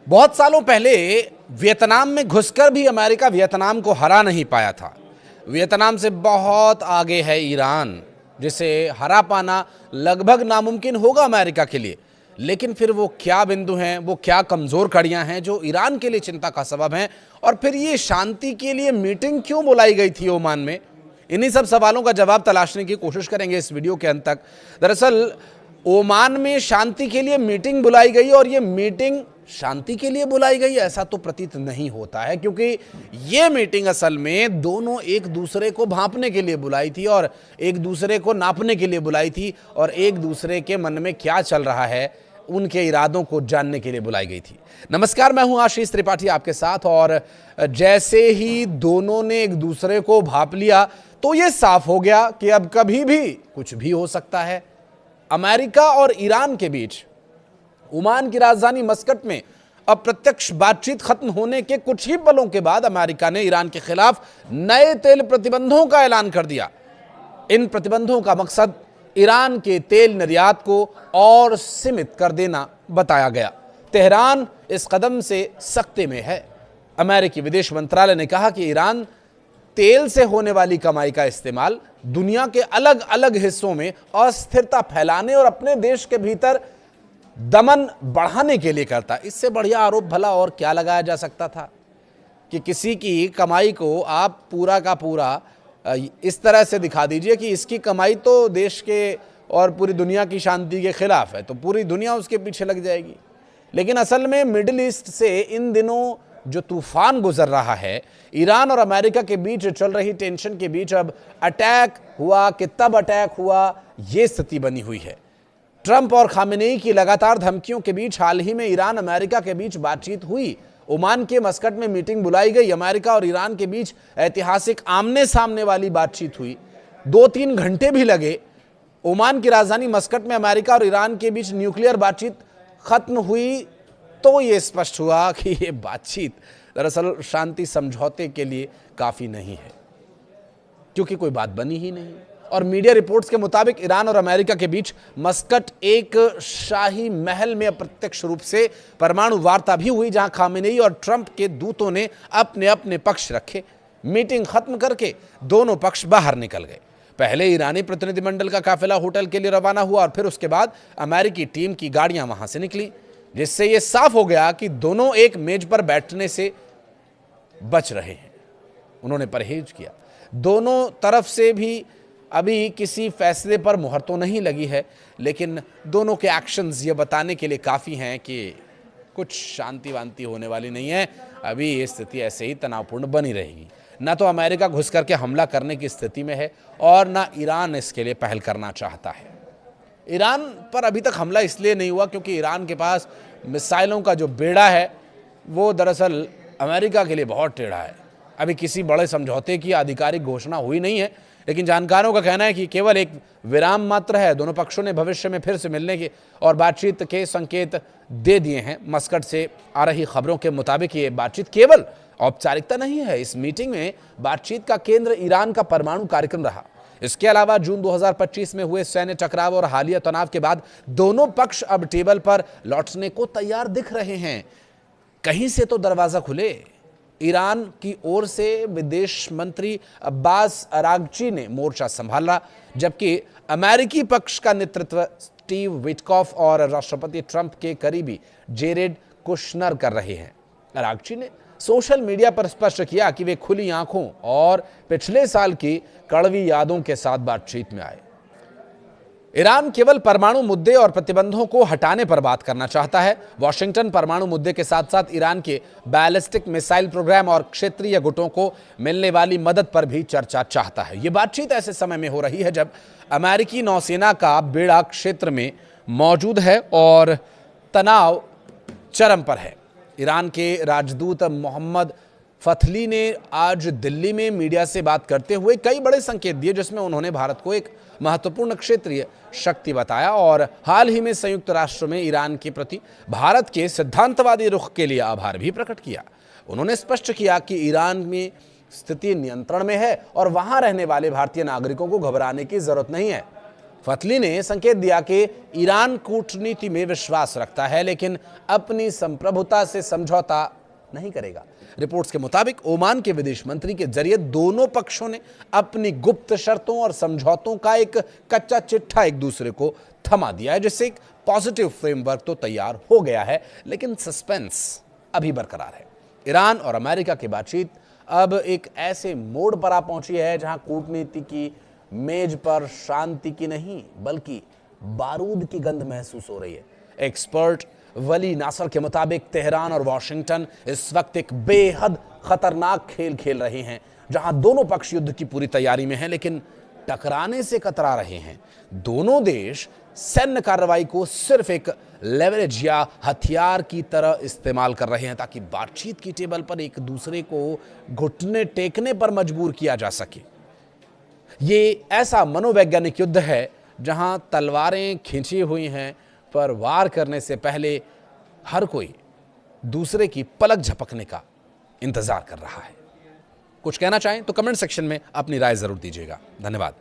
बहुत सालों पहले वियतनाम में घुसकर भी अमेरिका वियतनाम को हरा नहीं पाया था। वियतनाम से बहुत आगे है ईरान, जिसे हरा पाना लगभग नामुमकिन होगा अमेरिका के लिए। लेकिन फिर वो क्या बिंदु हैं, वो क्या कमज़ोर कड़ियां हैं जो ईरान के लिए चिंता का सबब हैं, और फिर ये शांति के लिए मीटिंग क्यों बुलाई गई थी ओमान में? इन्हीं सब सवालों का जवाब तलाशने की कोशिश करेंगे इस वीडियो के अंत तक। दरअसल ओमान में शांति के लिए मीटिंग बुलाई गई, और ये मीटिंग शांति के लिए बुलाई गई ऐसा तो प्रतीत नहीं होता है, क्योंकि ये मीटिंग असल में दोनों एक दूसरे को भांपने के लिए बुलाई थी और एक दूसरे को नापने के लिए बुलाई थी, और एक दूसरे के मन में क्या चल रहा है उनके इरादों को जानने के लिए बुलाई गई थी। नमस्कार, मैं हूं आशीष त्रिपाठी आपके साथ। और जैसे ही दोनों ने एक दूसरे को भांप लिया तो ये साफ हो गया कि अब कभी भी कुछ भी हो सकता है। अमेरिका और ईरान के बीच ओमान की राजधानी मस्कट में अप्रत्यक्ष बातचीत खत्म होने के कुछ ही पलों के बाद अमेरिका ने ईरान के खिलाफ नए तेल प्रतिबंधों का ऐलान कर दिया। इन प्रतिबंधों का मकसद ईरान के तेल निर्यात को और सीमित कर देना बताया गया। तेहरान इस कदम से सख्ते में है। अमेरिकी विदेश मंत्रालय ने कहा कि ईरान तेल से होने वाली कमाई का इस्तेमाल दुनिया के अलग अलग हिस्सों में अस्थिरता फैलाने और अपने देश के भीतर दमन बढ़ाने के लिए करता। इससे बढ़िया आरोप भला और क्या लगाया जा सकता था कि किसी की कमाई को आप पूरा का पूरा इस तरह से दिखा दीजिए कि इसकी कमाई तो देश के और पूरी दुनिया की शांति के खिलाफ है, तो पूरी दुनिया उसके पीछे लग जाएगी। लेकिन असल में मिडिल ईस्ट से इन दिनों जो तूफान गुजर रहा है, ईरान और अमेरिका के बीच चल रही टेंशन के बीच अब अटैक हुआ कि तब अटैक हुआ, ये स्थिति बनी हुई है। ट्रंप और खामेनेई की लगातार धमकियों के बीच हाल ही में ईरान अमेरिका के बीच बातचीत हुई। ओमान के मस्कट में मीटिंग बुलाई गई। अमेरिका और ईरान के बीच ऐतिहासिक आमने सामने वाली बातचीत हुई। 2-3 घंटे भी लगे। ओमान की राजधानी मस्कट में अमेरिका और ईरान के बीच न्यूक्लियर बातचीत खत्म हुई तो ये स्पष्ट हुआ कि ये बातचीत दरअसल शांति समझौते के लिए काफी नहीं है, क्योंकि कोई बात बनी ही नहीं। और मीडिया रिपोर्ट्स के मुताबिक ईरान और अमेरिका के बीच मस्कट एक शाही महल में अप्रत्यक्ष रूप से परमाणु वार्ता भी हुई, जहां खामेनेई और ट्रंप के दूतों ने अपने अपने पक्ष रखे। मीटिंग खत्म करके दोनों पक्ष बाहर निकल गए। पहले ईरानी प्रतिनिधिमंडल का काफिला होटल के लिए रवाना हुआ और फिर उसके बाद अमेरिकी टीम की गाड़ियां वहां से निकली, जिससे यह साफ हो गया कि दोनों एक मेज पर बैठने से बच रहे हैं। उन्होंने परहेज किया। दोनों तरफ से भी अभी किसी फैसले पर मुहर तो नहीं लगी है, लेकिन दोनों के एक्शंस ये बताने के लिए काफ़ी हैं कि कुछ शांति वांति होने वाली नहीं है। अभी ये स्थिति ऐसे ही तनावपूर्ण बनी रहेगी। ना तो अमेरिका घुस करके हमला करने की स्थिति में है और ना ईरान इसके लिए पहल करना चाहता है। ईरान पर अभी तक हमला इसलिए नहीं हुआ क्योंकि ईरान के पास मिसाइलों का जो बेड़ा है वो दरअसल अमेरिका के लिए बहुत टेढ़ा है। अभी किसी बड़े समझौते की आधिकारिक घोषणा हुई नहीं है, लेकिन जानकारों का कहना है कि केवल एक विराम मात्र है। दोनों पक्षों ने भविष्य में फिर से मिलने के और बातचीत के संकेत दे दिए हैं। मस्कट से आ रही खबरों के मुताबिक ये बातचीत केवल औपचारिकता नहीं है। इस मीटिंग में बातचीत का केंद्र ईरान का परमाणु कार्यक्रम रहा। इसके अलावा जून 2025 में हुए सैन्य टकराव और हालिया तनाव के बाद दोनों पक्ष अब टेबल पर लौटने को तैयार दिख रहे हैं। कहीं से तो दरवाजा खुले। ईरान की ओर से विदेश मंत्री अब्बास अरागची ने मोर्चा संभाला, जबकि अमेरिकी पक्ष का नेतृत्व स्टीव विटकॉफ और राष्ट्रपति ट्रंप के करीबी जेरेड कुशनर कर रहे हैं। अरागची ने सोशल मीडिया पर स्पष्ट किया कि वे खुली आंखों और पिछले साल की कड़वी यादों के साथ बातचीत में आए। ईरान केवल परमाणु मुद्दे और प्रतिबंधों को हटाने पर बात करना चाहता है। वॉशिंगटन परमाणु मुद्दे के साथ साथ ईरान के बैलिस्टिक मिसाइल प्रोग्राम और क्षेत्रीय गुटों को मिलने वाली मदद पर भी चर्चा चाहता है। ये बातचीत ऐसे समय में हो रही है जब अमेरिकी नौसेना का बेड़ा क्षेत्र में मौजूद है और तनाव चरम पर है। ईरान के राजदूत मोहम्मद फथली ने आज दिल्ली में मीडिया से बात करते हुए कई बड़े संकेत दिए, जिसमें उन्होंने भारत को एक महत्वपूर्ण क्षेत्रीय शक्ति बताया और हाल ही में संयुक्त राष्ट्र में ईरान के प्रति भारत के सिद्धांतवादी रुख के लिए आभार भी प्रकट किया। उन्होंने स्पष्ट किया कि ईरान में स्थिति नियंत्रण में है और वहां रहने वाले भारतीय नागरिकों को घबराने की जरूरत नहीं है। फतली ने संकेत दिया कि ईरान कूटनीति में विश्वास रखता है लेकिन अपनी संप्रभुता से समझौता नहीं करेगा। रिपोर्ट्स के मुताबिक ओमान के विदेश मंत्री के जरिए दोनों पक्षों ने अपनी गुप्त शर्तों और समझौतों का एक कच्चा चिट्ठा एक दूसरे को थमा दिया है, जिससे एक पॉजिटिव फ्रेमवर्क तो तैयार हो गया है, लेकिन सस्पेंस अभी बरकरार है। ईरान और अमेरिका की बातचीत अब एक ऐसे मोड़ पर आ पहुंची है जहां कूटनीति की मेज पर शांति की नहीं बल्कि बारूद की गंध महसूस हो रही है। एक्सपर्ट वली नासर के मुताबिक तेहरान और वॉशिंगटन इस वक्त एक बेहद खतरनाक खेल खेल रहे हैं, जहां दोनों पक्ष युद्ध की पूरी तैयारी में हैं लेकिन टकराने से कतरा रहे हैं। दोनों देश सैन्य कार्रवाई को सिर्फ एक लेवरेज या हथियार की तरह इस्तेमाल कर रहे हैं ताकि बातचीत की टेबल पर एक दूसरे को घुटने टेकने पर मजबूर किया जा सके। ये ऐसा मनोवैज्ञानिक युद्ध है जहां तलवारें खींची हुई हैं, पर वार करने से पहले हर कोई दूसरे की पलक झपकने का इंतजार कर रहा है। कुछ कहना चाहें तो कमेंट सेक्शन में अपनी राय जरूर दीजिएगा। धन्यवाद।